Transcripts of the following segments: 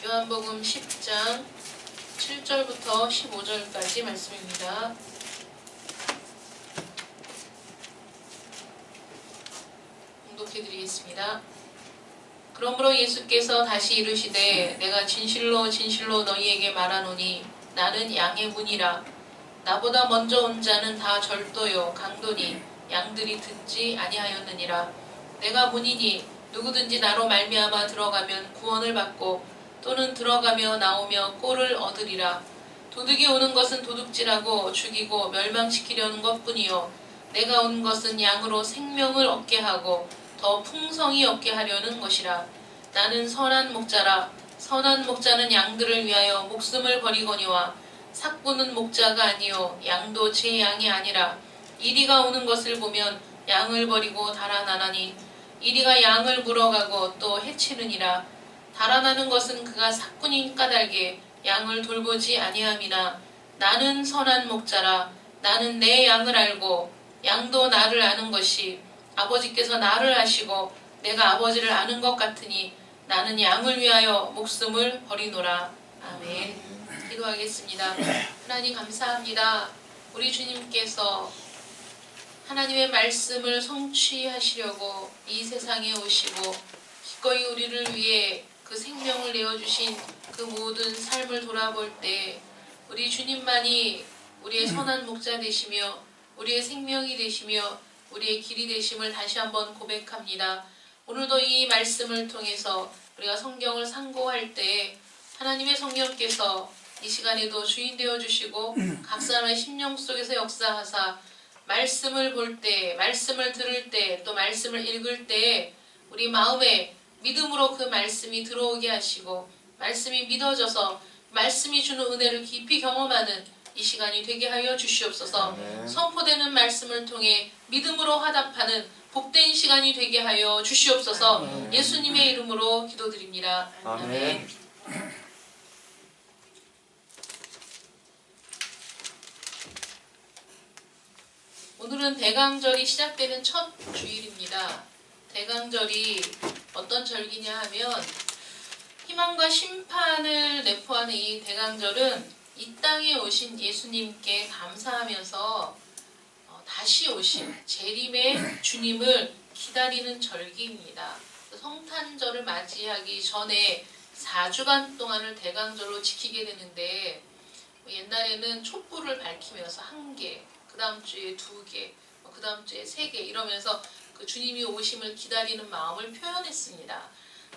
요한복음 10장 7절부터 15절까지 말씀입니다. 봉독해드리겠습니다. 그러므로 예수께서 다시 이르시되 내가 진실로 진실로 너희에게 말하노니 나는 양의 문이라. 나보다 먼저 온 자는 다 절도요 강도니 양들이 듣지 아니하였느니라. 내가 문이니 누구든지 나로 말미암아 들어가면 구원을 받고 또는 들어가며 나오며 꼴을 얻으리라. 도둑이 오는 것은 도둑질하고 죽이고 멸망시키려는 것뿐이요 내가 온 것은 양으로 생명을 얻게 하고 더 풍성히 얻게 하려는 것이라. 나는 선한 목자라. 선한 목자는 양들을 위하여 목숨을 버리거니와 삭부는 목자가 아니요 양도 제 양이 아니라. 이리가 오는 것을 보면 양을 버리고 달아나나니 이리가 양을 물어가고 또 해치느니라. 달아나는 것은 그가 삭군인 까닭에 양을 돌보지 아니함이나. 나는 선한 목자라. 나는 내 양을 알고 양도 나를 아는 것이 아버지께서 나를 아시고 내가 아버지를 아는 것 같으니 나는 양을 위하여 목숨을 버리노라. 아멘. 기도하겠습니다. 하나님 감사합니다. 우리 주님께서 하나님의 말씀을 성취하시려고 이 세상에 오시고 기꺼이 우리를 위해 그 생명을 내어주신 그 모든 삶을 돌아볼 때 우리 주님만이 우리의 선한 목자 되시며 우리의 생명이 되시며 우리의 길이 되심을 다시 한번 고백합니다. 오늘도 이 말씀을 통해서 우리가 성경을 상고할 때 하나님의 성령께서 이 시간에도 주인 되어주시고 각 사람의 심령 속에서 역사하사 말씀을 볼 때, 말씀을 들을 때, 또 말씀을 읽을 때 우리 마음에 믿음으로 그 말씀이 들어오게 하시고 말씀이 믿어져서 말씀이 주는 은혜를 깊이 경험하는 이 시간이 되게 하여 주시옵소서. 선포되는 말씀을 통해 믿음으로 화답하는 복된 시간이 되게 하여 주시옵소서. 예수님의 이름으로 기도드립니다. 아멘. 오늘은 대강절이 시작되는 첫 주일입니다. 대강절이 어떤 절기냐 하면 희망과 심판을 내포하는 이 대강절은 이 땅에 오신 예수님께 감사하면서 다시 오신 재림의 주님을 기다리는 절기입니다. 성탄절을 맞이하기 전에 4주간 동안을 대강절로 지키게 되는데 옛날에는 촛불을 밝히면서 1개, 그 다음 주에 2개, 그 다음 주에 3개 이러면서 그 주님이 오심을 기다리는 마음을 표현했습니다.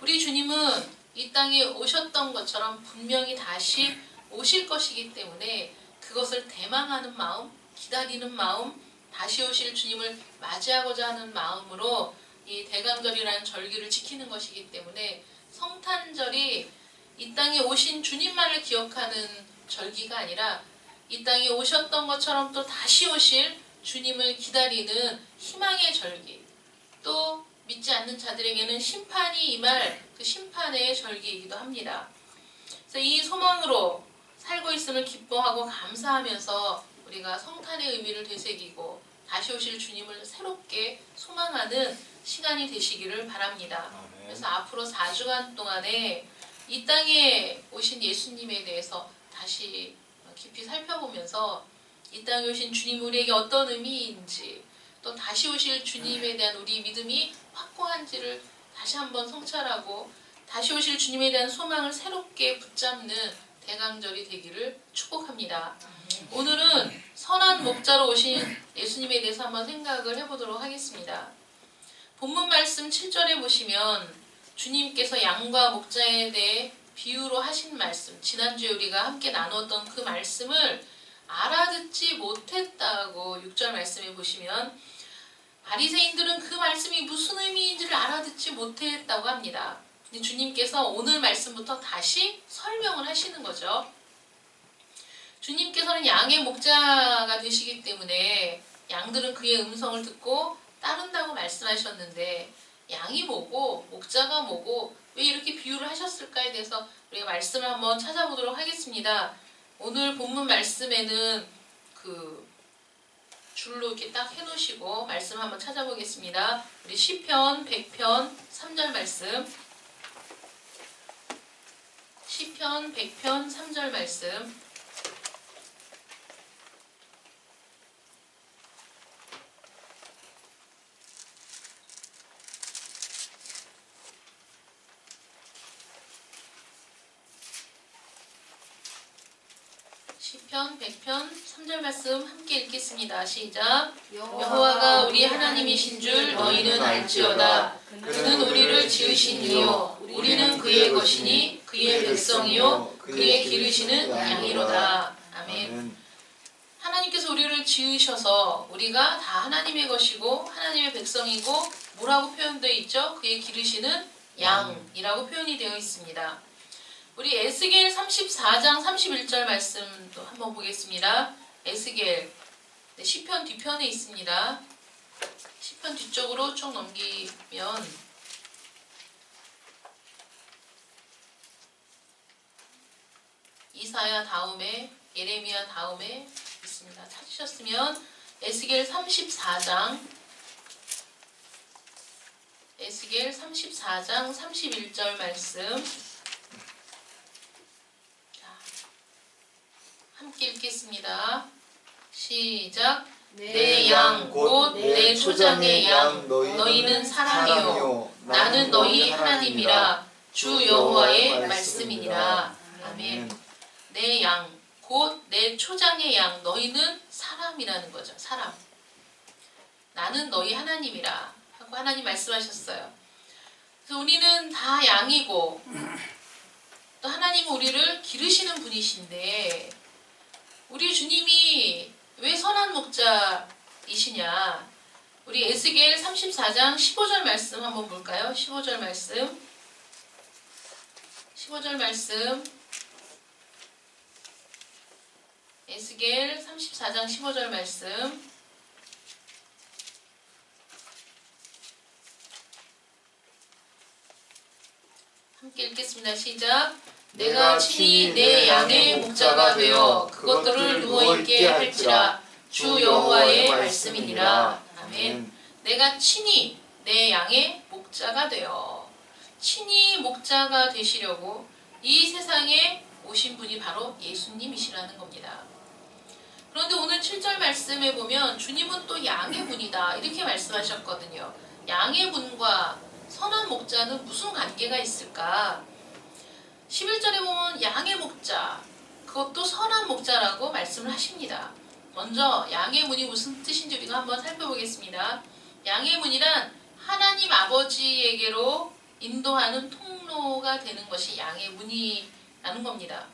우리 주님은 이 땅에 오셨던 것처럼 분명히 다시 오실 것이기 때문에 그것을 대망하는 마음, 기다리는 마음, 다시 오실 주님을 맞이하고자 하는 마음으로 이 대강절이라는 절기를 지키는 것이기 때문에 성탄절이 이 땅에 오신 주님만을 기억하는 절기가 아니라 이 땅에 오셨던 것처럼 또 다시 오실 주님을 기다리는 희망의 절기, 또 믿지 않는 자들에게는 심판이 임할 그 심판의 절기이기도 합니다. 그래서 이 소망으로 살고 있음을 기뻐하고 감사하면서 우리가 성탄의 의미를 되새기고 다시 오실 주님을 새롭게 소망하는 시간이 되시기를 바랍니다. 그래서 앞으로 4주간 동안에 이 땅에 오신 예수님에 대해서 다시 깊이 살펴보면서 이 땅에 오신 주님 우리에게 어떤 의미인지 또 다시 오실 주님에 대한 우리 믿음이 확고한지를 다시 한번 성찰하고 다시 오실 주님에 대한 소망을 새롭게 붙잡는 대강절이 되기를 축복합니다. 오늘은 선한 목자로 오신 예수님에 대해서 한번 생각을 해보도록 하겠습니다. 본문 말씀 7절에 보시면 주님께서 양과 목자에 대해 비유로 하신 말씀, 지난주에 우리가 함께 나누었던 그 말씀을 알아듣지 못했다고 6절 말씀에 보시면 바리새인들은 그 말씀이 무슨 의미인지를 알아듣지 못했다고 합니다. 근데 주님께서 오늘 말씀부터 다시 설명을 하시는 거죠. 주님께서는 양의 목자가 되시기 때문에 양들은 그의 음성을 듣고 따른다고 말씀하셨는데 양이 뭐고 목자가 뭐고 왜 이렇게 비유를 하셨을까에 대해서 우리가 말씀을 한번 찾아보도록 하겠습니다. 오늘 본문 말씀에는 그 줄로 이렇게 딱 해놓으시고 말씀 한번 찾아보겠습니다. 우리 시편 100편 3절 말씀. 시편 100편 3절 말씀. 시편 100편 3절 말씀 함께 읽겠습니다. 시작. 여호와가 우리 하나님이신 줄 너희는 알지어다. 그는 우리를 지으신 이요 우리는 그의 것이니 그의 백성이요 그의 기르시는 양이로다. 아멘. 하나님께서 우리를 지으셔서 우리가 다 하나님의 것이고 하나님의 백성이고 뭐라고 표현되어 있죠? 그의 기르시는 양이라고 표현이 되어 있습니다. 우리 에스겔 34장 31절 말씀도 한번 보겠습니다. 에스겔 시편 뒤편에 있습니다. 시편 뒤쪽으로 쭉 넘기면 이사야 다음에 예레미야 다음에 있습니다. 찾으셨으면 에스겔 34장 31절 말씀 함께 읽겠습니다. 시작. 내 양 곧 내 초장의 양 너희는 사람이요 나는 너희 하나님이라 주 여호와의 말씀이니라. 아멘. 내 양 곧 내 초장의 양 너희는 사람이라는 거죠. 사람. 나는 너희 하나님이라 하고 하나님 말씀하셨어요. 그래서 우리는 다 양이고 또 하나님은 우리를 기르시는 분이신데 우리 주님이 왜 선한 목자이시냐? 우리 에스겔 34장 15절 말씀 한번 볼까요? 15절 말씀. 에스겔 34장 15절 말씀. 함께 읽겠습니다. 시작. 내가 친히 내 양의 목자가 되어 그것들을 누워있게 할지라 주 여호와의 말씀이니라. 아멘. 내가 친히 내 양의 목자가 되어 친히 목자가 되시려고 이 세상에 오신 분이 바로 예수님이시라는 겁니다. 그런데 오늘 7절 말씀에 보면 주님은 또 양의 분이다 이렇게 말씀하셨거든요. 양의 분과 선한 목자는 무슨 관계가 있을까? 11절에 보면 양의 목자, 그것도 선한 목자라고 말씀을 하십니다. 먼저 양의 문이 무슨 뜻인지 우리가 한번 살펴보겠습니다. 양의 문이란 하나님 아버지에게로 인도하는 통로가 되는 것이 양의 문이라는 겁니다.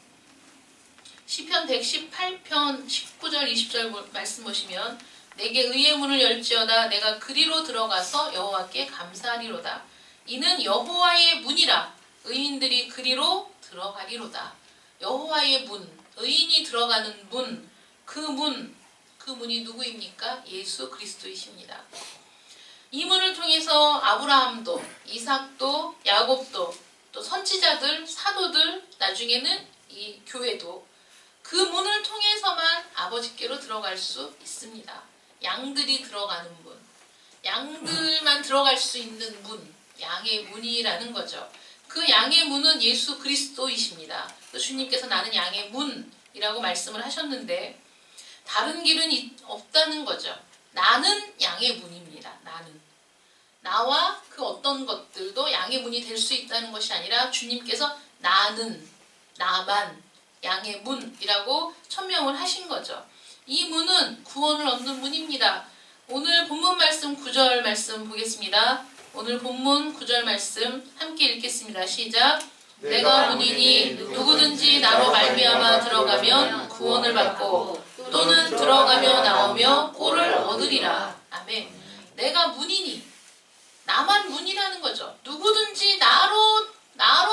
시편 118편 19절 20절 말씀 보시면 내게 의의 문을 열지어다 내가 그리로 들어가서 여호와께 감사하리로다. 이는 여호와의 문이라 의인들이 그리로 들어가리로다. 여호와의 문, 의인이 들어가는 문, 그 문이 누구입니까? 예수 그리스도이십니다. 이 문을 통해서 아브라함도, 이삭도, 야곱도, 또 선지자들, 사도들, 나중에는 이 교회도 그 문을 통해서만 아버지께로 들어갈 수 있습니다. 양들이 들어가는 문, 양들만 들어갈 수 있는 문, 양의 문이라는 거죠. 그 양의 문은 예수 그리스도이십니다. 주님께서 나는 양의 문이라고 말씀을 하셨는데 다른 길은 없다는 거죠. 나는 양의 문입니다. 나와 그 어떤 것들도 양의 문이 될 수 있다는 것이 아니라 주님께서 나만 양의 문이라고 천명을 하신 거죠. 이 문은 구원을 얻는 문입니다. 오늘 본문 말씀 9절 말씀 보겠습니다. 오늘 본문 9절 말씀 함께 읽겠습니다. 시작. 내가 문이니 누구든지 나로 말미암아 들어가면 구원을 받고 또는 들어가며 나오며 꼴을 얻으리라. 아멘. 내가 문이니 나만 문이라는 거죠. 누구든지 나로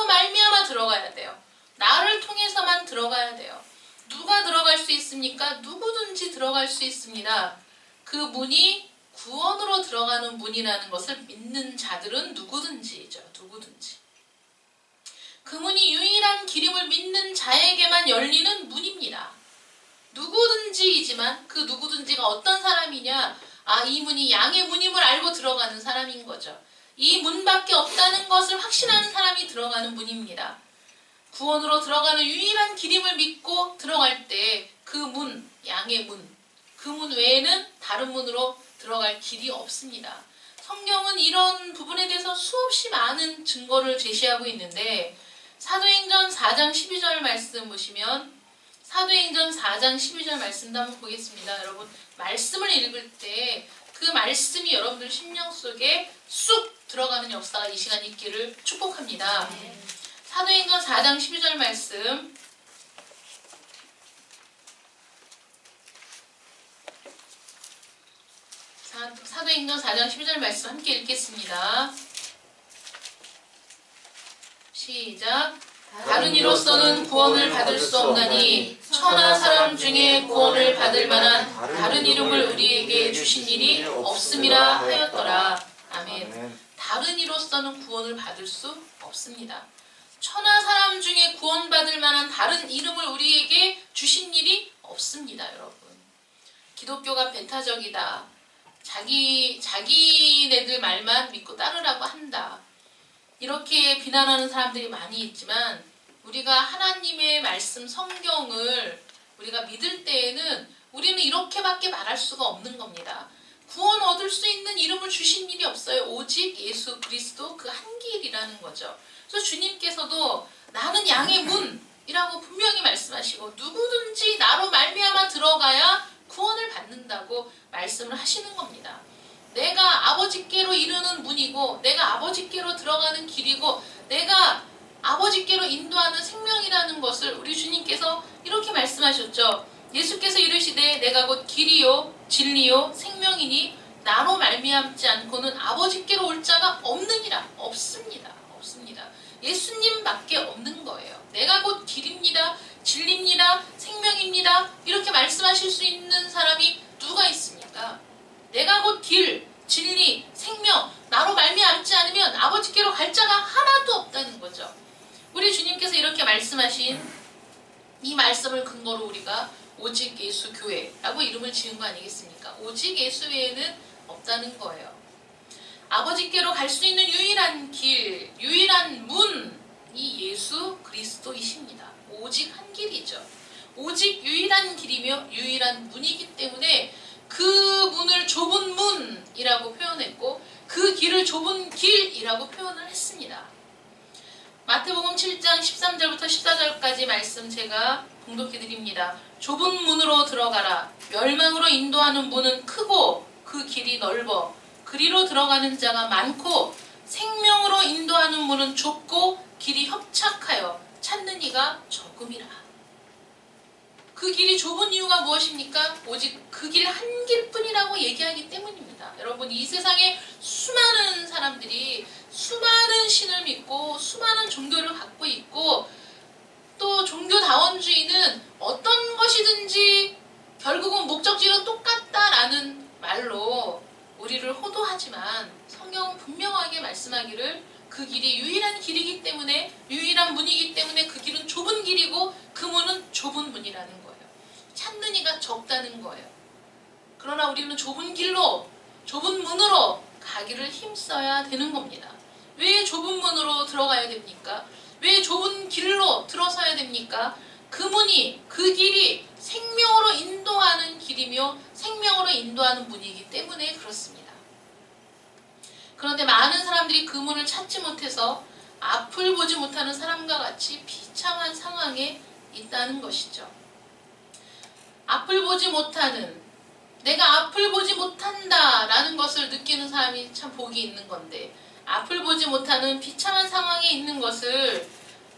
말미암아 들어가야 돼요. 나를 통해서만 들어가야 돼요. 누가 들어갈 수 있습니까? 누구든지 들어갈 수 있습니다. 그 문이 구원으로 들어가는 문이라는 것을 믿는 자들은 누구든지죠. 누구든지. 그 문이 유일한 기름을 믿는 자에게만 열리는 문입니다. 누구든지이지만 그 누구든지가 어떤 사람이냐? 이 문이 양의 문임을 알고 들어가는 사람인 거죠. 이 문밖에 없다는 것을 확신하는 사람이 들어가는 문입니다. 구원으로 들어가는 유일한 길임을 믿고 들어갈 때 그 문, 양의 문, 그 문 외에는 다른 문으로 들어갈 길이 없습니다. 성경은 이런 부분에 대해서 수없이 많은 증거를 제시하고 있는데 사도행전 4장 12절 말씀 보시면 사도행전 4장 12절 말씀도 한번 보겠습니다. 여러분 말씀을 읽을 때 그 말씀이 여러분들 심령 속에 쑥 들어가는 역사가 이 시간 있기를 축복합니다. 사도행전 4장 12절 말씀 사도행전 4장 12절 말씀 함께 읽겠습니다. 시작. 다른 이로서는 구원을 받을 수 없나니 천하 사람 중에 구원을 받을 만한 다른 이름을 우리에게 주신 일이 없음이라 하였더라. 아멘. 다른 이로서는 구원을 받을 수 없습니다. 천하 사람 중에 구원받을 만한 다른 이름을 우리에게 주신 일이 없습니다. 여러분 기독교가 배타적이다, 자기네들 말만 믿고 따르라고 한다, 이렇게 비난하는 사람들이 많이 있지만 우리가 하나님의 말씀 성경을 우리가 믿을 때에는 우리는 이렇게밖에 말할 수가 없는 겁니다. 구원 얻을 수 있는 이름을 주신 일이 없어요. 오직 예수 그리스도 그 한 길이라는 거죠. 그래서 주님께서도 나는 양의 문이라고 분명히 말씀하시고 누구든지 나로 말미암아 들어가야 구원을 받는다고 말씀을 하시는 겁니다. 내가 아버지께로 이르는 문이고 내가 아버지께로 들어가는 길이고 내가 아버지께로 인도하는 생명이라는 것을 우리 주님께서 이렇게 말씀하셨죠. 예수께서 이르시되 내가 곧 길이요 진리요 생명이니 나로 말미암지 않고는 아버지께로 올 자가 없느니라. 없습니다. 예수님밖에 없는 거예요. 내가 곧 길입니다, 진리입니다, 생명입니다, 이렇게 말씀하실 수 있는 사람이 누가 있습니까? 내가 곧 길, 진리, 생명, 나로 말미암지 않으면 아버지께로 갈 자가 하나도 없다는 거죠. 우리 주님께서 이렇게 말씀하신 이 말씀을 근거로 우리가 오직 예수 교회라고 이름을 지은 거 아니겠습니까? 오직 예수 외에는 없다는 거예요. 아버지께로 갈 수 있는 유일한 길, 유일한 문이 예수 그리스도이십니다. 오직 한 길이죠. 오직 유일한 길이며 유일한 문이기 때문에 그 문을 좁은 문이라고 표현했고 그 길을 좁은 길이라고 표현을 했습니다. 마태복음 7장 13절부터 14절까지 말씀 제가 봉독해 드립니다. 좁은 문으로 들어가라. 멸망으로 인도하는 문은 크고 그 길이 넓어 그리로 들어가는 자가 많고 생명으로 인도하는 문은 좁고 길이 협착하여 찾는 이가 적음이라. 그 길이 좁은 이유가 무엇입니까? 오직 그 길 한 길뿐이라고 얘기하기 때문입니다. 여러분 이 세상에 수많은 사람들이 수많은 신을 믿고 수많은 종교를 갖고 있고 또 종교다원주의는 어떤 것이든지 결국은 목적지로 똑같다라는 말로 우리를 호도하지만 성경은 분명하게 말씀하기를 그 길이 유일한 길이기 때문에 유일한 문이기 때문에 그 길은 좁은 길이고 그 문은 좁은 문이라는 거예요. 찾는 이가 적다는 거예요. 그러나 우리는 좁은 길로 좁은 문으로 가기를 힘써야 되는 겁니다. 왜 좁은 문으로 들어가야 됩니까? 왜 좁은 길로 들어서야 됩니까? 그 문이 그 길이 생명으로 인도하는 길이며 생명으로 인도하는 문이기 때문에 그렇습니다. 그런데 많은 사람들이 그 문을 찾지 못해서 앞을 보지 못하는 사람과 같이 비참한 상황에 있다는 것이죠. 앞을 보지 못하는, 내가 앞을 보지 못한다라는 것을 느끼는 사람이 참 복이 있는 건데 앞을 보지 못하는 비참한 상황에 있는 것을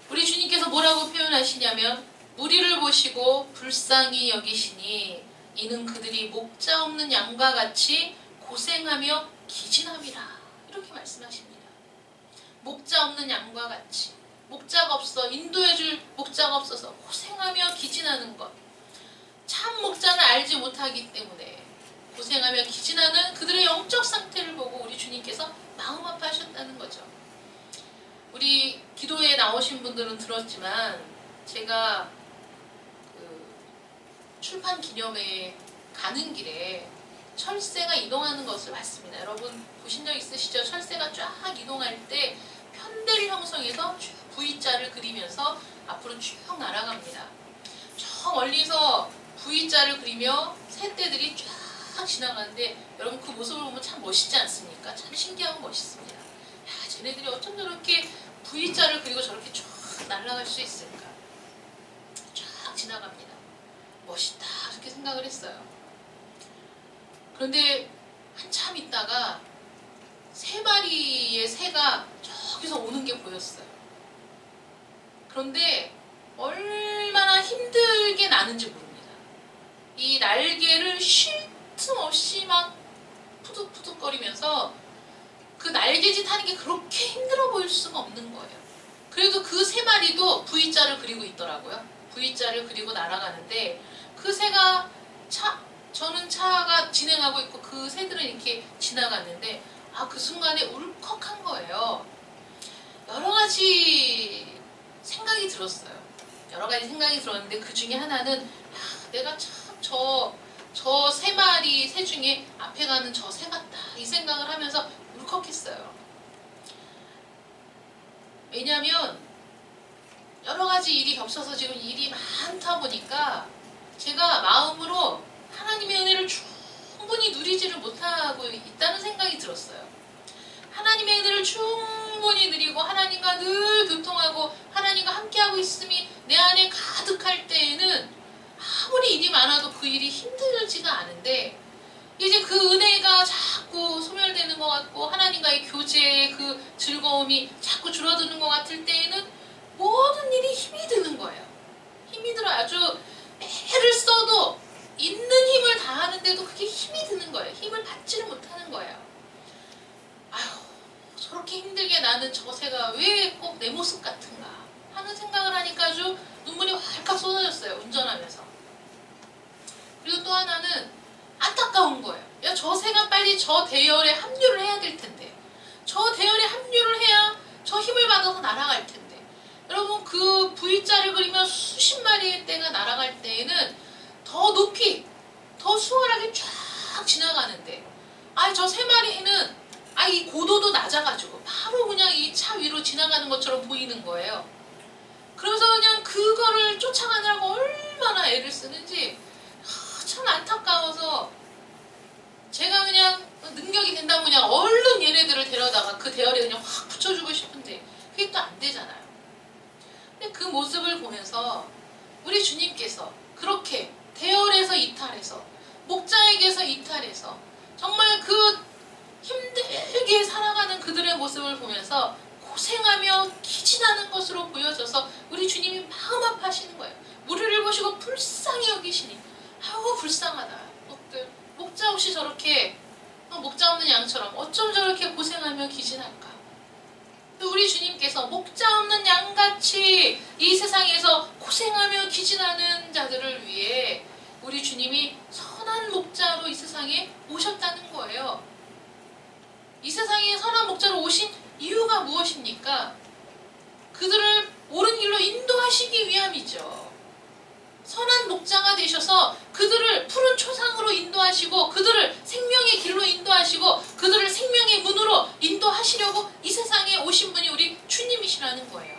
우리 주님께서 뭐라고 표현하시냐면 무리를 보시고 불쌍히 여기시니 이는 그들이 목자 없는 양과 같이 고생하며 기진함이라. 이렇게 말씀하십니다. 목자 없는 양과 같이, 목자가 없어, 인도해줄 목자가 없어서 고생하며 기진하는 것. 참 목자는 알지 못하기 때문에 고생하며 기진하는 그들의 영적 상태를 보고 우리 주님께서 마음 아파하셨다는 거죠. 우리 기도에 나오신 분들은 들었지만 제가 출판 기념회에 가는 길에 철새가 이동하는 것을 봤습니다. 여러분 보신 적 있으시죠? 철새가 쫙 이동할 때 편대를 형성해서 쭉 V자를 그리면서 앞으로 쭉 날아갑니다. 저 멀리서 V자를 그리며 새떼들이 쫙 지나가는데 여러분 그 모습을 보면 참 멋있지 않습니까? 참 신기하고 멋있습니다. 야, 쟤네들이 어쩜 저렇게 V자를 그리고 저렇게 쫙 날아갈 수 있을까? 쫙 지나갑니다. 멋있다 그렇게 생각을 했어요. 그런데 한참 있다가 3마리의 새가 저기서 오는 게 보였어요. 그런데 얼마나 힘들게 나는지 모릅니다. 이 날개를 쉴 틈 없이 막 푸득푸득거리면서 그 날개짓 하는 게 그렇게 힘들어 보일 수가 없는 거예요. 그래도 그 3마리도 V자를 그리고 있더라고요. V자를 그리고 날아가는데 그 새가 저는 차가 진행하고 있고 그 새들은 이렇게 지나갔는데 그 순간에 울컥한 거예요. 여러 가지 생각이 들었어요. 여러 가지 생각이 들었는데 그 중에 하나는 내가 참 저 3마리 새 중에 앞에 가는 저 새 같다 이 생각을 하면서 울컥했어요. 왜냐하면 여러 가지 일이 겹쳐서 지금 일이 많다 보니까 제가 마음으로 하나님의 은혜를 충분히 누리지를 못하고 있다는 생각이 들었어요. 하나님의 은혜를 충분히 누리고 하나님과 늘 교통하고 하나님과 함께하고 있음이 내 안에 가득할 때에는 아무리 일이 많아도 그 일이 힘들지가 않은데 이제 그 은혜가 자꾸 소멸되는 것 같고 하나님과의 교제의 그 즐거움이 자꾸 줄어드는 것 같을 때에는 모든 일이 힘이 드는 거예요. 힘이 들어요. 아주 애를 써도 있는 힘을 다하는데도 그게 힘이 드는 거예요. 힘을 받지를 못하는 거예요. 아휴, 저렇게 힘들게 나는 저 새가 왜 꼭 내 모습 같은가 하는 생각을 하니까 아주 눈물이 활칵 쏟아졌어요. 운전하면서. 그리고 또 하나는 안타까운 거예요. 야, 저 새가 빨리 저 대열에 합류를 해야 될 텐데 저 대열에 합류를 해야 저 힘을 받아서 날아갈 텐데 여러분 그 V자를 그리면 수십 마리의 떼가 날아갈 때에는 더 높이 더 수월하게 쫙 지나가는데 저 3마리는 이 고도도 낮아가지고 바로 그냥 이 차 위로 지나가는 것처럼 보이는 거예요. 그러면서 그냥 그거를 쫓아가느라고 얼마나 애를 쓰는지 참 안타까워서 제가 그냥 능력이 된다면 그냥 얼른 얘네들을 데려다가 그 대열에 그냥 확 붙여주고 싶은데 그게 또 안 되잖아요. 근데 그 모습을 보면서 우리 주님께서 그렇게 대열에서 이탈해서 목자에게서 이탈해서 정말 그 힘들게 살아가는 그들의 모습을 보면서 고생하며 기진하는 것으로 보여져서 우리 주님이 마음 아파하시는 거예요. 무리를 보시고 불쌍히 여기시니 아우 불쌍하다. 목자 없이 저렇게 목자 없는 양처럼 어쩜 저렇게 고생하며 기진할까. 또 우리 주님께서 목자 없는 양같이 이 세상에서 고생하며 기진하는 자들을 위해 우리 주님이 선한 목자로 이 세상에 오셨다는 거예요. 이 세상에 선한 목자로 오신 이유가 무엇입니까? 그들을 옳은 길로 인도하시기 위함이죠. 선한 목자가 되셔서 그들을 푸른 초상으로 인도하시고 그들을 생명의 길로 인도하시고 그들을 생명의 문으로 인도하시려고 이 세상에 오신 분이 우리 주님이시라는 거예요.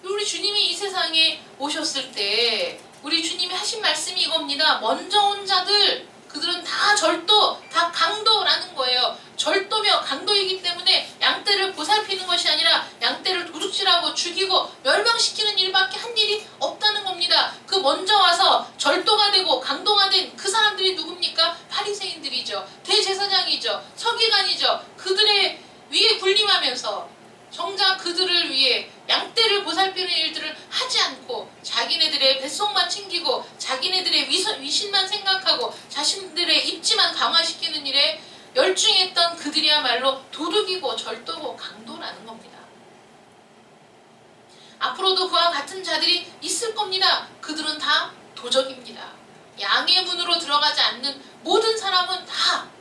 우리 주님이 이 세상에 오셨을 때 우리 주님이 하신 말씀이 이겁니다. 먼저 온 자들 그들은 다 절도, 다 강도라는 거예요. 절도며 강도이기 때문에 양떼를 보살피는 것이 아니라 양떼를 도둑질하고 죽이고 멸망시키는 일밖에 한 일이 없다는 겁니다. 그 먼저 와서 절도가 되고 강도가 된 그 사람들이 누굽니까? 바리새인들이죠. 대제사장이죠. 서기관이죠. 그들의 위에 군림하면서 정작 그들을 위해 양떼를 보살피는 일들을 하지 않고 자기네들의 뱃속만 챙기고 자기네들의 위신만 생각하고 자신들의 입지만 강화시키는 일에 열중했던 그들이야말로 도둑이고 절도고 강도라는 겁니다. 앞으로도 그와 같은 자들이 있을 겁니다. 그들은 다 도적입니다. 양의 문으로 들어가지 않는 모든 사람은 다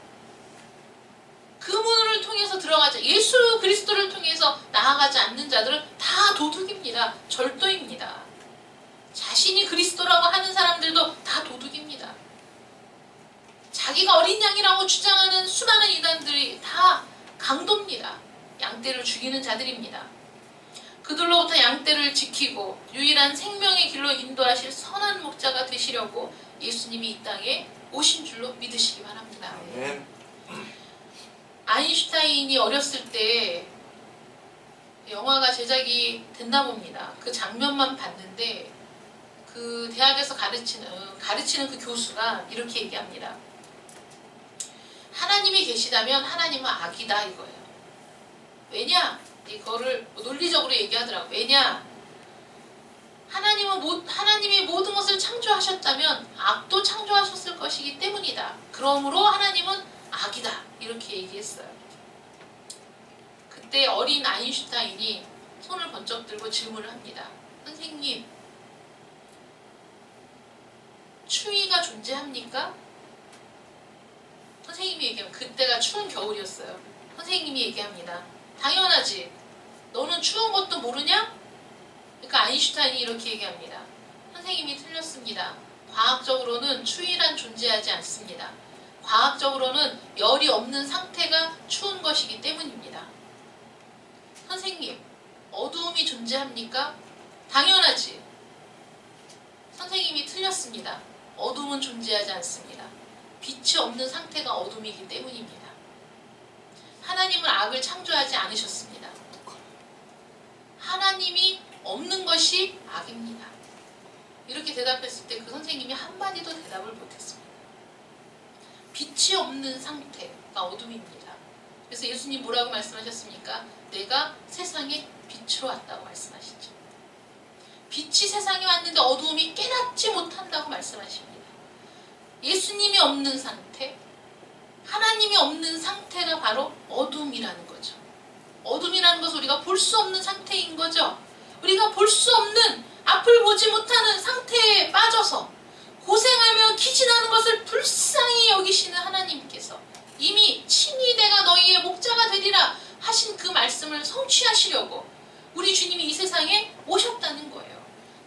그 문을 통해서 들어가지 예수 그리스도를 통해서 나아가지 않는 자들은 다 도둑입니다. 절도입니다. 자신이 그리스도라고 하는 사람들도 다 도둑입니다. 자기가 어린 양이라고 주장하는 수많은 이단들이 다 강도입니다. 양떼를 죽이는 자들입니다. 그들로부터 양떼를 지키고 유일한 생명의 길로 인도하실 선한 목자가 되시려고 예수님이 이 땅에 오신 줄로 믿으시기 바랍니다. 아멘. 아인슈타인이 어렸을 때 영화가 제작이 됐나 봅니다. 그 장면만 봤는데 그 대학에서 가르치는 그 교수가 이렇게 얘기합니다. 하나님이 계시다면 하나님은 악이다 이거예요. 왜냐? 이거를 논리적으로 얘기하더라고요. 왜냐? 하나님이 모든 것을 창조하셨다면 악도 창조하셨을 것이기 때문이다. 그러므로 하나님은 악이다. 이렇게 얘기했어요. 그때 어린 아인슈타인이 손을 번쩍 들고 질문을 합니다. 선생님, 추위가 존재합니까? 선생님이 얘기하면 그때가 추운 겨울이었어요. 선생님이 얘기합니다. 당연하지. 너는 추운 것도 모르냐? 그러니까 아인슈타인이 이렇게 얘기합니다. 선생님이 틀렸습니다. 과학적으로는 추위란 존재하지 않습니다. 과학적으로는 열이 없는 상태가 추운 것이기 때문입니다. 선생님, 어두움이 존재합니까? 당연하지. 선생님이 틀렸습니다. 어둠은 존재하지 않습니다. 빛이 없는 상태가 어둠이기 때문입니다. 하나님은 악을 창조하지 않으셨습니다. 하나님이 없는 것이 악입니다. 이렇게 대답했을 때 그 선생님이 한마디도 대답을 못했습니다. 빛이 없는 상태가 어둠입니다. 그래서 예수님 뭐라고 말씀하셨습니까? 내가 세상에 빛으로 왔다고 말씀하시죠. 빛이 세상에 왔는데 어두움이 깨닫지 못한다고 말씀하십니다. 예수님이 없는 상태, 하나님이 없는 상태가 바로 어둠이라는 거죠. 어둠이라는 것은 우리가 볼 수 없는 상태인 거죠. 우리가 볼 수 없는, 앞을 보지 못하는 상태에 빠져서 고생하며 기진하는 것을 불쌍히 여기시는 하나님께서 이미 친히 내가 너희의 목자가 되리라 하신 그 말씀을 성취하시려고 우리 주님이 이 세상에 오셨다는 거예요.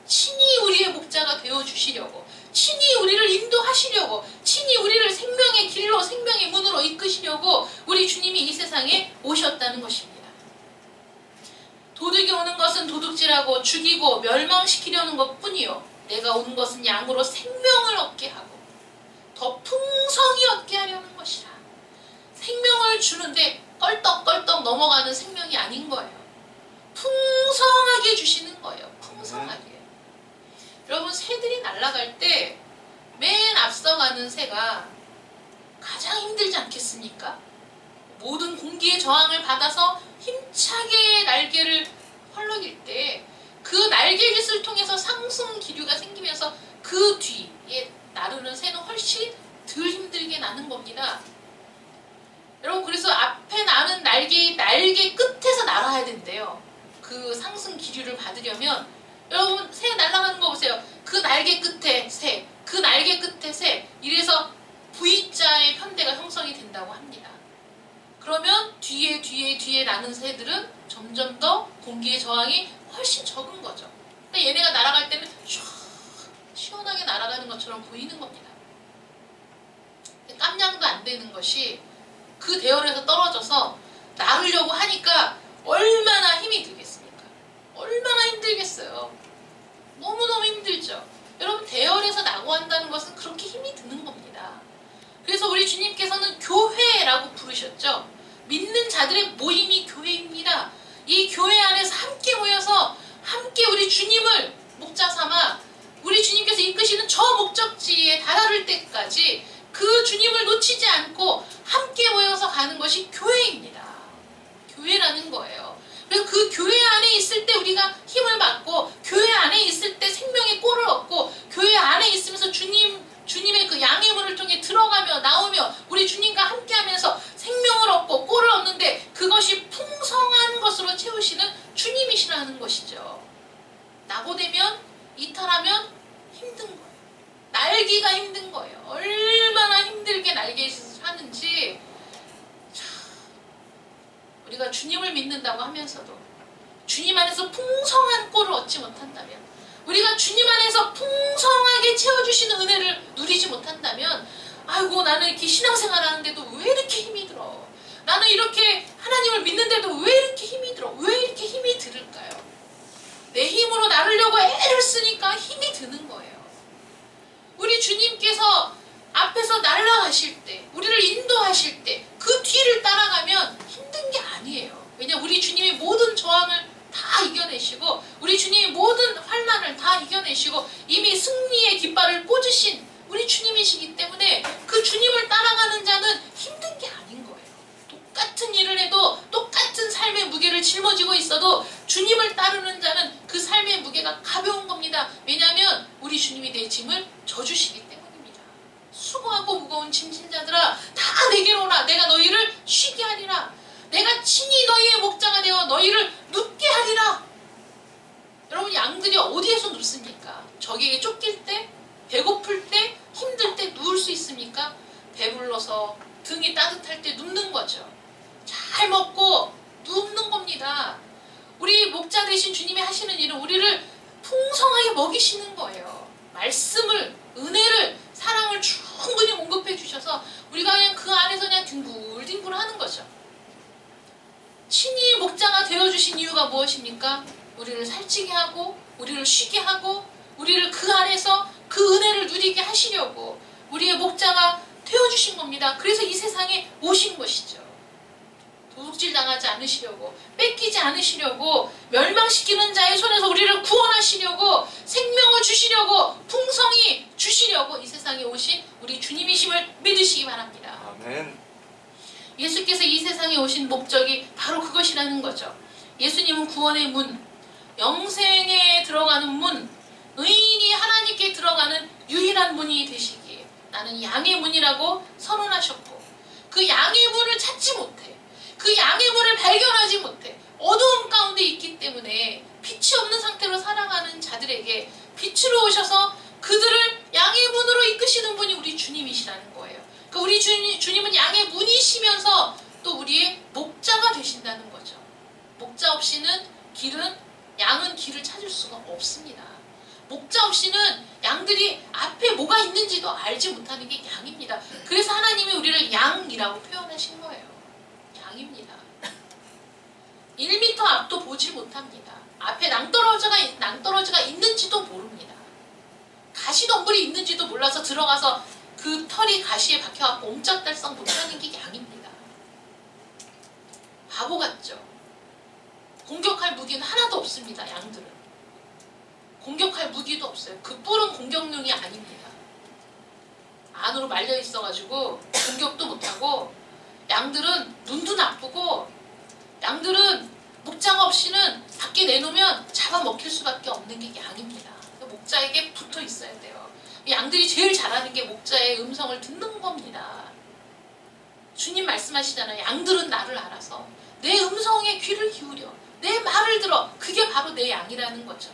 친히 우리의 목자가 되어주시려고, 친히 우리를 인도하시려고, 친히 우리를 생명의 길로, 생명의 문으로 이끄시려고 우리 주님이 이 세상에 오셨다는 것입니다. 도둑이 오는 것은 도둑질하고 죽이고 멸망시키려는 것뿐이요, 내가 온 것은 양으로 생명을 얻게 하고 더 풍성히 얻게 하려는 것이라. 생명을 주는데 껄떡껄떡 넘어가는 생명이 아닌 거예요. 풍성하게 주시는 거예요. 풍성하게. 여러분, 새들이 날아갈 때 맨 앞서가는 새가 가장 힘들지 않겠습니까? 모든 공기의 저항을 받아서 힘차게 날개를 펄럭일 때 그 날개깃을 통해서 상승 기류가 생기면서 그 뒤에 나르는 새는 훨씬 덜 힘들게 나는 겁니다. 여러분, 그래서 앞에 나는 날개 끝에서 날아야 된대요. 그 상승 기류를 받으려면. 여러분, 새 날아가는 거 보세요. 그 날개 끝에 새, 그 날개 끝에 새, 이래서 V자의 편대가 형성이 된다고 합니다. 그러면 뒤에 나는 새들은 점점 더 공기의 저항이 훨씬 적은 거죠. 그러니까 얘네가 날아갈 때는 시원하게 날아가는 것처럼 보이는 겁니다. 깜냥도 안 되는 것이 그 대열에서 떨어져서 나르려고 하니까 얼마나 힘이 들겠습니까? 얼마나 힘들겠어요. 너무너무 힘들죠. 여러분, 대열에서 나고 한다는 것은 그렇게 힘이 드는 겁니다. 그래서 우리 주님께서는 교회라고 부르셨죠. 믿는 자들의 모임이 교회입니다. 이 교회 안에서 함께 모여서 함께 우리 주님을 목자 삼아 우리 주님께서 이끄시는 저 목적지에 다다를 때까지 그 주님을 놓치지 않고 함께 모여서 가는 것이 교회입니다. 교회라는 거예요. 그래서 그 교회 안에 있을 때 우리가 힘을 받고, 교회 안에 있을 때 생명의 꼴을 얻고, 교회 안에 있으면서 주님의 그 양의 문을 통해 들어가며 나오며 우리 주님과 함께하면서 생명을 얻고 꼴을 얻는데, 그것이 풍성한 것으로 채우시는 주님이시라는 것이죠. 낙오되면, 이탈하면 힘든 거예요. 날기가 힘든 거예요. 얼마나 힘들게 날개짓을 하는지. 우리가 주님을 믿는다고 하면서도 주님 안에서 풍성한 꼴을 얻지 못한다면, 우리가 주님 안에서 풍성하게 채워주시는 은혜를 누리지 못한다면, 아이고, 나는 이렇게 신앙생활 하는데도 왜 이렇게 힘이 들어? 나는 이렇게 하나님을 믿는데도 왜 이렇게 힘이 들어? 왜 이렇게 힘이 들을까요? 지키려고 애를 쓰니까 힘이 드는 거예요. 우리 주님께서 앞에서 날아가실 때, 우리를 인도하실 때 그 뒤를 따라가면 힘든 게 아니에요. 왜냐하면 우리 주님이 모든 저항을 다 이겨내시고 우리 주님이 모든 환난을 다 이겨내시고 이미 승리의 깃발을 꽂으신 우리 주님이시기 때문에 그 주님을 따라가는 자는 힘든 게 아닌 거예요. 똑같은 일을 해도 똑같은 삶의 무게를 짊어지고 있어도 주님을 따르는 자는 그 삶의 무게가 가벼운 겁니다. 왜냐하면 우리 주님이 내 짐을 져주시기 때문입니다. 수고하고 무거운 짐진 자들아 다 내게로 오라. 내가 너희를 쉬게 하리라. 내가 친히 너희의 목자가 되어 너희를 눕게 하리라. 여러분 양들이 어디에서 눕습니까? 적에게 쫓길 때, 배고플 때, 힘들 때 누울 수 있습니까? 배불러서 등이 따뜻할 때 눕는 거죠. 잘 먹고 눕는 겁니다. 우리 목자 되신 주님이 하시는 일은 우리를 풍성하게 먹이시는 거예요. 말씀을, 은혜를, 사랑을 충분히 공급해 주셔서 우리가 그냥 그 안에서 그냥 뒹굴뒹굴 하는 거죠. 친히 목자가 되어주신 이유가 무엇입니까? 우리를 살찌게 하고 우리를 쉬게 하고 우리를 그 안에서 그 은혜를 누리게 하시려고 우리의 목자가 되어주신 겁니다. 그래서 이 세상에 오신 것이죠. 도둑질 당하지 않으시려고, 뺏기지 않으시려고, 멸망시키는 자의 손에서 우리를 구원하시려고, 생명을 주시려고, 풍성히 주시려고 이 세상에 오신 우리 주님이심을 믿으시기 바랍니다. 아멘. 예수께서 이 세상에 오신 목적이 바로 그것이라는 거죠. 예수님은 구원의 문, 영생에 들어가는 문, 의인이 하나님께 들어가는 유일한 문이 되시기에 나는 양의 문이라고 선언하셨고 그 양의 문을 찾지 못해. 그 양의 문을 발견하지 못해. 어두움 가운데 있기 때문에 빛이 없는 상태로 살아가는 자들에게 빛으로 오셔서 그들을 양의 문으로 이끄시는 분이 우리 주님이시라는 거예요. 그러니까 우리 주님은 양의 문이시면서 또 우리의 목자가 되신다는 거죠. 목자 없이는 양은 길을 찾을 수가 없습니다. 목자 없이는 양들이 앞에 뭐가 있는지도 알지 못하는 게 양입니다. 그래서 하나님이 우리를 양이라고 표현하신 거예요. 양입니다. 1m 앞도 보지 못합니다. 앞에 낭떠러지가 있는지도 모릅니다. 가시덤불이 있는지도 몰라서 들어가서 그 털이 가시에 박혀갖고 옴짝달싹 못하는 게 양입니다. 바보 같죠? 공격할 무기는 하나도 없습니다. 양들은. 공격할 무기도 없어요. 그 뿔은 공격용이 아닙니다. 안으로 말려 있어가지고 공격도 못하고 양들은 눈도 나쁘고 양들은 목자가 없이는 밖에 내놓으면 잡아먹힐 수밖에 없는 게 양입니다. 목자에게 붙어 있어야 돼요. 양들이 제일 잘하는 게 목자의 음성을 듣는 겁니다. 주님 말씀하시잖아요. 양들은 나를 알아서 내 음성에 귀를 기울여 내 말을 들어. 그게 바로 내 양이라는 거죠.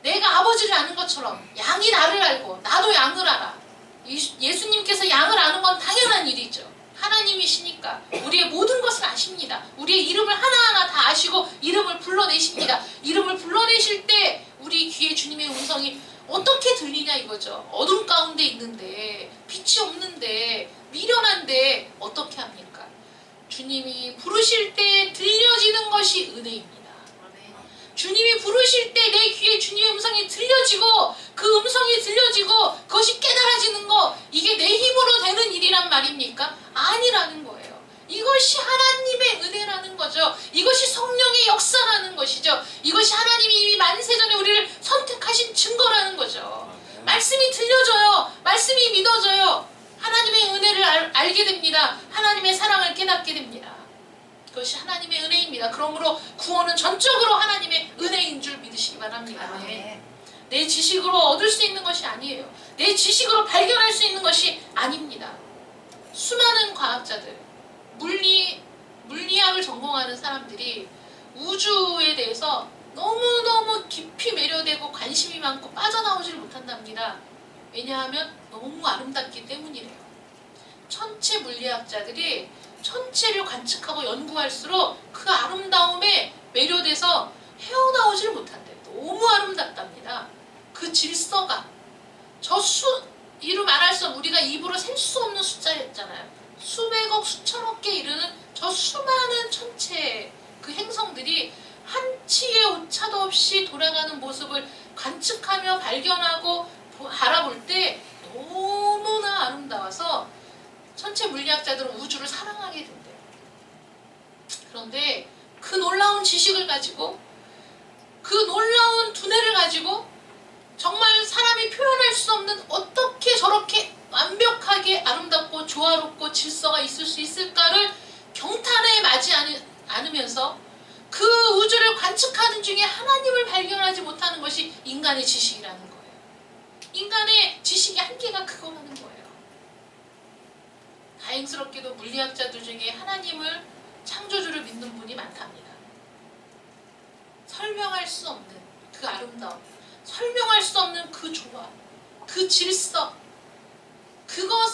내가 아버지를 아는 것처럼 양이 나를 알고 나도 양을 알아. 예수님께서 양을 아는 건 당연한 일이죠. 하나님이시니까 우리의 모든 것을 아십니다. 우리의 이름을 하나하나 다 아시고 이름을 불러내십니다. 이름을 불러내실 때 우리 귀에 주님의 음성이 어떻게 들리냐 이거죠. 어둠 가운데 있는데 빛이 없는데 미련한데 어떻게 합니까? 주님이 부르실 때 들려지는 것이 은혜입니다. 주님이 부르실 때 내 귀에 주님의 음성이 들려지고 그 음성이 들려지고 그것이 깨달아지는 거 이게 내 힘으로 되는 일이란 말입니까? 아니라는 거예요. 이것이 하나님의 은혜라는 거죠. 이것이 성령의 역사라는 것이죠. 이것이 하나님이 이미 만세전에 우리를 선택하신 증거라는 거죠. 말씀이 들려져요. 말씀이 믿어져요. 하나님의 은혜를 알게 됩니다. 하나님의 사랑을 깨닫게 됩니다. 그것이 하나님의 은혜입니다. 그러므로 구원은 전적으로 하나님의 은혜인 줄 믿으시기 바랍니다. 내 지식으로 얻을 수 있는 것이 아니에요. 내 지식으로 발견할 수 있는 것이 아닙니다. 수많은 과학자들, 물리학을 전공하는 사람들이 우주에 대해서 너무너무 깊이 매료되고 관심이 많고 빠져나오질 못한답니다. 왜냐하면 너무 아름답기 때문이래요. 천체 물리학자들이 천체를 관측하고 연구할수록 그 아름다움에 매료돼서 헤어나오질 못한대. 너무 아름답답니다. 그 질서가 이루 말할 수 없는 우리가 입으로 셀 수 없는 숫자였잖아요. 수백억 수천억 개 이르는 저 수많은 천체 그 행성들이 한 치의 오차도 없이 돌아가는 모습을 관측하며 발견하고 바라볼 때 너무나 아름다워서 천체 물리학자들은 우주를 사랑하게 된대요. 그런데 그 놀라운 지식을 가지고 그 놀라운 두뇌를 가지고 정말 사람이 표현할 수 없는 어떻게 저렇게 완벽하게 아름답고 조화롭고 질서가 있을 수 있을까를 경탄에 맞지 않으면서 그 우주를 관측하는 중에 하나님을 발견하지 못하는 것이 인간의 지식이라는 거예요. 인간의 지식의 한계가 그거라는 거예요. 다행스럽게도 물리학자들 중에 하나님을 창조주를 믿는 분이 많답니다. 설명할 수 없는 그 아름다움, 설명할 수 없는 그 조화, 그 질서,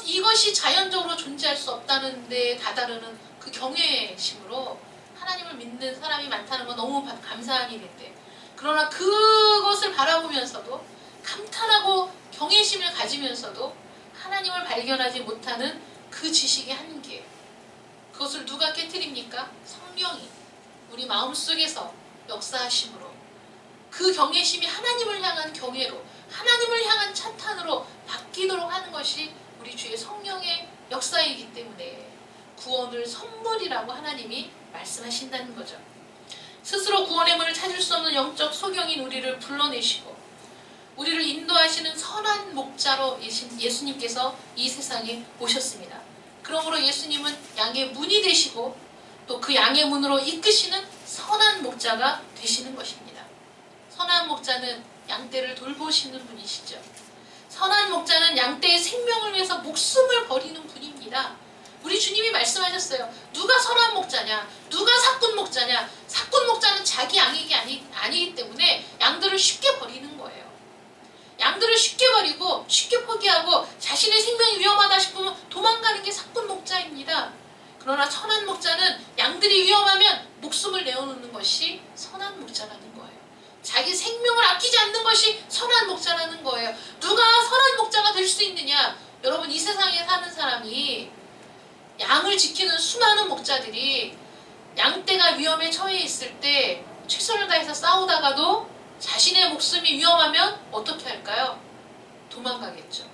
이것이 자연적으로 존재할 수 없다는 데 다다르는 그 경외심으로 하나님을 믿는 사람이 많다는 건 너무 감사한 일인데, 그러나 그것을 바라보면서도 감탄하고 경외심을 가지면서도 하나님을 발견하지 못하는 그 지식의 한계, 그것을 누가 깨트립니까? 성령이 우리 마음속에서 역사하심으로 그 경외심이 하나님을 향한 경외로, 하나님을 향한 찬탄으로 바뀌도록 하는 것이 우리 주의 성령의 역사이기 때문에 구원을 선물이라고 하나님이 말씀하신다는 거죠. 스스로 구원의 문을 찾을 수 없는 영적 소경인 우리를 불러내시고 우리를 인도하시는 선한 목자로 예수님께서 이 세상에 오셨습니다. 그러므로 예수님은 양의 문이 되시고 또 그 양의 문으로 이끄시는 선한 목자가 되시는 것입니다. 선한 목자는 양떼를 돌보시는 분이시죠. 선한 목자는 양떼의 생명을 위해서 목숨을 버리는 분입니다. 우리 주님이 말씀하셨어요. 누가 선한 목자냐? 누가 사꾼 목자냐? 사꾼 목자는 자기 양에게 아니기 때문에 양들을 쉽게 버리는 거예요. 양들을 쉽게 버리고 쉽게 포기하고 자신의 생명이 위험하다 싶으면 도망가는 게 사꾼 목자입니다. 그러나 선한 목자는 양들이 위험하면 목숨을 내어놓는 것이 선한 목자라는 거예요. 자기 생명을 아끼지 않는 것이 선한 목자라는 거예요. 누가 선한 목자가 될 수 있느냐? 여러분, 이 세상에 사는 사람이 양을 지키는 수많은 목자들이 양떼가 위험에 처해 있을 때 최선을 다해서 싸우다가도 자신의 목숨이 위험하면 어떻게 할까요? 도망가겠죠.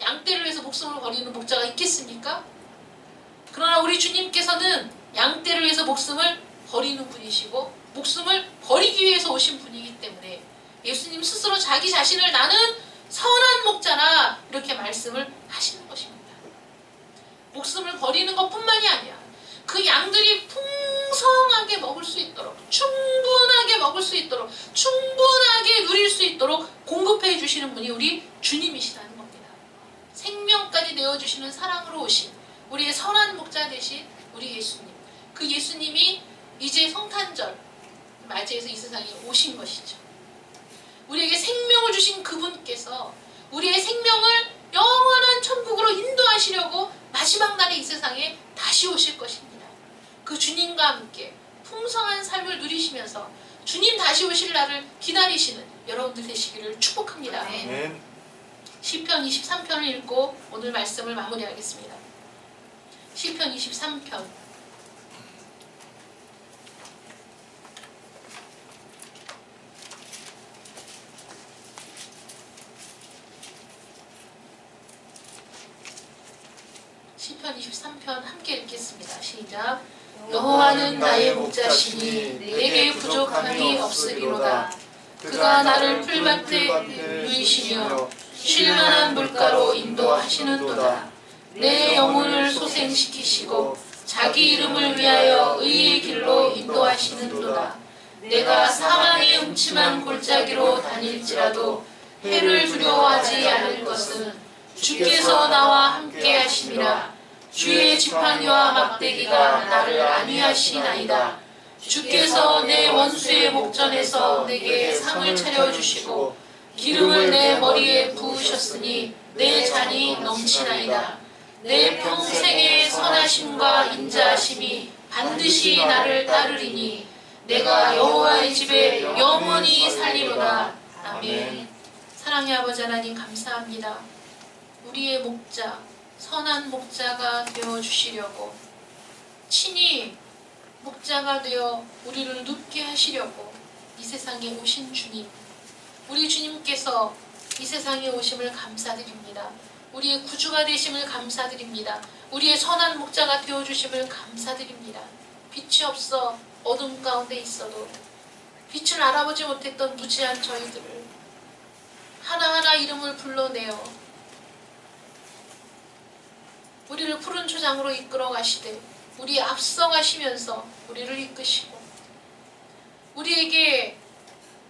양떼를 위해서 목숨을 버리는 목자가 있겠습니까? 그러나 우리 주님께서는 양떼를 위해서 목숨을 버리는 분이시고 목숨을 버리기 위해서 오신 분이기 때문에 예수님 스스로 자기 자신을 나는 선한 목자라 이렇게 말씀을 하시는 것입니다. 목숨을 버리는 것뿐만이 아니야. 그 양들이 풍성하게 먹을 수 있도록, 충분하게 먹을 수 있도록, 충분하게 누릴 수 있도록 공급해 주시는 분이 우리 주님이시라는 겁니다. 생명까지 내어주시는 사랑으로 오신 우리의 선한 목자 되신 우리 예수님. 그 예수님이 이제 성탄절 맞이해서 이 세상에 오신 것이죠. 우리에게 생명을 주신 그분께서 우리의 생명을 영원한 천국으로 인도하시려고 마지막 날에 이 세상에 다시 오실 것입니다. 그 주님과 함께 풍성한 삶을 누리시면서 주님 다시 오실 날을 기다리시는 여러분들 되시기를 축복합니다. 아멘. 시편 23편을 읽고 오늘 말씀을 마무리하겠습니다. 시편 23편 시편 23편 함께 읽겠습니다. 시작. 여호와는 나의 목자시니 내게 부족함이 없으리로다. 그가 나를 풀밭에 누이시며 쉴만한 물가로 인도하시는도다. 내 영혼을 소생시키시고 자기 이름을 위하여 의의 길로 인도하시는도다. 내가 사망의 음침한 골짜기로 다닐지라도 해를 두려워하지 않을 것은 주께서 나와 함께 하심이라. 주의 지팡이와 막대기가 나를 안위하시나이다. 주께서 내 원수의 목전에서 내게 상을 차려주시고 기름을 내 머리에 부으셨으니 내 잔이 넘치나이다. 내 평생의 선하심과 인자하심이 반드시 나를 따르리니 내가 여호와의 집에 영원히 살리로다. 아멘. 사랑의 아버지 하나님 감사합니다. 우리의 목자, 선한 목자가 되어주시려고 친히 목자가 되어 우리를 눕게 하시려고 이 세상에 오신 주님, 우리 주님께서 이 세상에 오심을 감사드립니다. 우리의 구주가 되심을 감사드립니다. 우리의 선한 목자가 되어주심을 감사드립니다. 빛이 없어 어둠 가운데 있어도 빛을 알아보지 못했던 무지한 저희들을 하나하나 이름을 불러내어 우리를 푸른 초장으로 이끌어 가시되 우리 앞서 가시면서 우리를 이끄시고 우리에게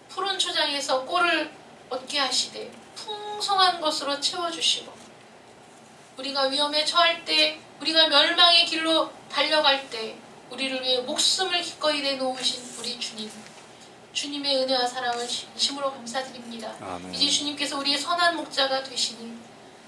푸른 초장에서 꼴을 얻게 하시되 풍성한 것으로 채워주시고 우리가 위험에 처할 때, 우리가 멸망의 길로 달려갈 때 우리를 위해 목숨을 기꺼이 내놓으신 우리 주님, 주님의 은혜와 사랑을 진심으로 감사드립니다. 아멘. 이제 주님께서 우리의 선한 목자가 되시니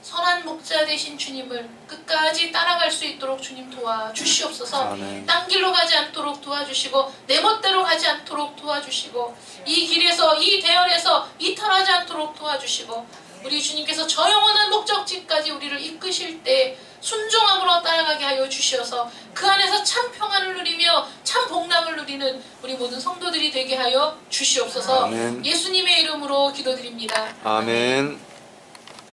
선한 목자 되신 주님을 끝까지 따라갈 수 있도록 주님 도와주시옵소서. 아멘. 딴 길로 가지 않도록 도와주시고 내 멋대로 가지 않도록 도와주시고 이 길에서 이 대열에서 이탈하지 않도록 도와주시고 우리 주님께서 저 영원한 목적지까지 우리를 이끄실 때 순종함으로 따라가게 하여 주시어서 그 안에서 참 평안을 누리며 참 복락을 누리는 우리 모든 성도들이 되게 하여 주시옵소서. 아멘. 예수님의 이름으로 기도드립니다. 아멘.